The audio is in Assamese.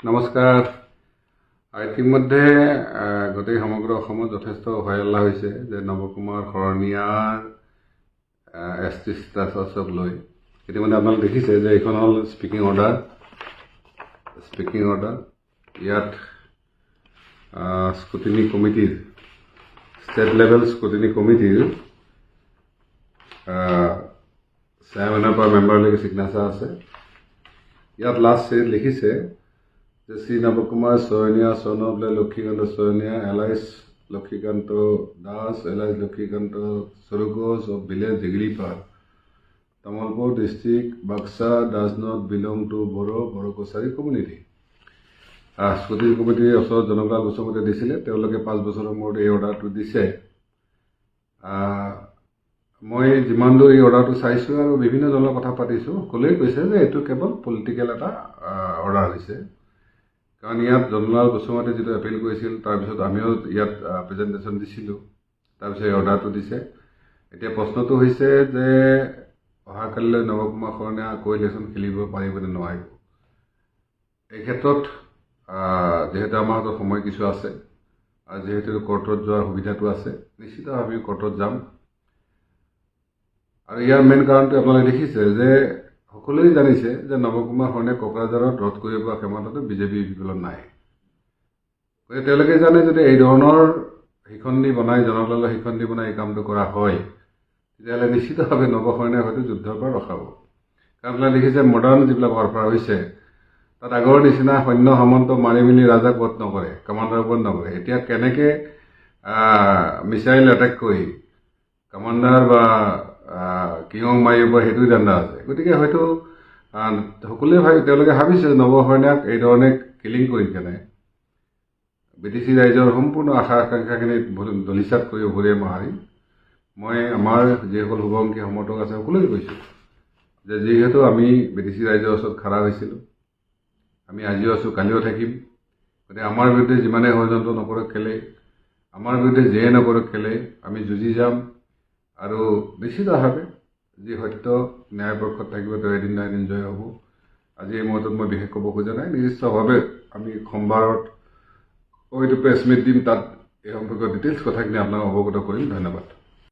নমস্কাৰ। ইতিমধ্যে গোটেই সমগ্ৰ অসমত যথেষ্ট হয়হল্লা হৈছে যে নৱকুমাৰ শৰণীয়াৰ ST ষ্টেটাছক লৈ। ইতিমধ্যে আপোনালোকে দেখিছে যে এইখন হ'ল স্পিকিং অৰ্ডাৰ। ইয়াত স্ক্ৰুটিনি কমিটিৰ ষ্টেট লেভেল স্ক্ৰুটিনি কমিটিৰ চেয়াৰমেনৰ পৰা মেম্বাৰলৈকে ছিগনেচাৰ আছে। ইয়াত লাষ্ট লিখিছে যে শ্ৰী নৱকুমাৰ শৰণীয়া চনবলে Lakshikanta Saraniya alias Lakshikanta Das alias Lakshikanta Surugos of village Diglipar, Tamalpur district, Baksa does not belong to Boro Kosari community. Scrutiny কমিটিৰ ওচৰত জনকলাল গোস্বামীয়ে দিছিলে, তেওঁলোকে 5 বছৰৰ মূৰত এই অৰ্ডাৰটো দিছে। মই যিমান দূৰ এই অৰ্ডাৰটো চাইছোঁ আৰু বিভিন্ন জনৰ কথা পাতিছোঁ, সকলোৱে কৈছে যে এইটো কেৱল পলিটিকেল এটা অৰ্ডাৰ হৈছে। কাৰণ ইয়াত জনকলাল গোস্বামীয়ে যিটো এপিল কৰিছিল, তাৰপিছত আমিও ইয়াত প্ৰেজেণ্টেশ্যন দিছিলোঁ, তাৰপিছত এই অৰ্ডাৰটো দিছে। এতিয়া প্ৰশ্নটো হৈছে যে অহাকালিলৈ নৱকুমাৰ শৰণীয়া আকৌ ইলেকশ্যন খেলিব পাৰিব নে নোৱাৰিব। এই ক্ষেত্ৰত যিহেতু আমাৰ হাতত সময় কিছু আছে আৰু যিহেতু কোৰ্টত যোৱাৰ সুবিধাটো আছে, নিশ্চিতভাৱে আমি কোৰ্টত যাম। আৰু ইয়াৰ মেইন কাৰণটো আপোনালোকে দেখিছে যে সকলোৱে জানিছে যে নৱকুমাৰ শৰণীয়া কোকৰাঝাৰত ৰদ কৰিব পৰা ক্ষমতাটো বিজেপি বিপলত নাই। গতিকে তেওঁলোকে জানে যদি এই ধৰণৰ শিখণ্ডী বনাই জনকলালৰ শিখণ্ডী বনাই এই কামটো কৰা হয়, তেতিয়াহ'লে নিশ্চিতভাৱে নৱশৰণীয়াক হয়তো যুদ্ধৰ পৰা ৰখাব। কাৰণ আপোনালোকে দেখিছে মডাৰ্ণ যিবিলাক ৱাৰফেয়াৰ হৈছে, তাত আগৰ নিচিনা সৈন্য সামন্ত মাৰি মেলি ৰাজাক বধ নকৰে, কমাণ্ডাৰ বধ নকৰে। এতিয়া কেনেকৈ মিছাইল এটেক কৰি কমাণ্ডাৰ বা কিঙক মাৰিব সেইটো ধান্দা আছে। গতিকে হয়তো সকলোৱে তেওঁলোকে ভাবিছে নৱশৰণীয়াক এই ধৰণে কিলিং কৰি কেনে BTC ৰাইজৰ সম্পূৰ্ণ আশা আকাংক্ষাখিনি দলিচাত কৰি উভৰিয়াই মাৰি মই আমাৰ যিসকল শুভাকাংক্ষী সমৰ্থক আছে সকলোৱে কৈছোঁ যে যিহেতু আমি BTC ৰাইজৰ ওচৰত খাৰা হৈছিলোঁ, আমি আজিও আছোঁ, কালিও থাকিম। গতিকে আমাৰ বিৰুদ্ধে যিমানে ষড়যন্ত্ৰ নকৰক কেলে, আমাৰ বিৰুদ্ধে যিয়ে নকৰক কেলে, আমি যুঁজি যাম। আৰু নিশ্চিতভাৱে যি সত্য ন্যায়পক্ষত থাকিব তেওঁ এদিন নহয় এদিন জয় হ'ব। আজি এই মুহূৰ্তত মই বিশেষ ক'ব খোজা নাই। নিৰ্দিষ্টভাৱে আমি সোমবাৰত হয়তো প্ৰেছ মিট দিম, তাত এই সম্পৰ্কীয় ডিটেইলছ কথাখিনি আপোনাক অৱগত কৰিম। ধন্যবাদ।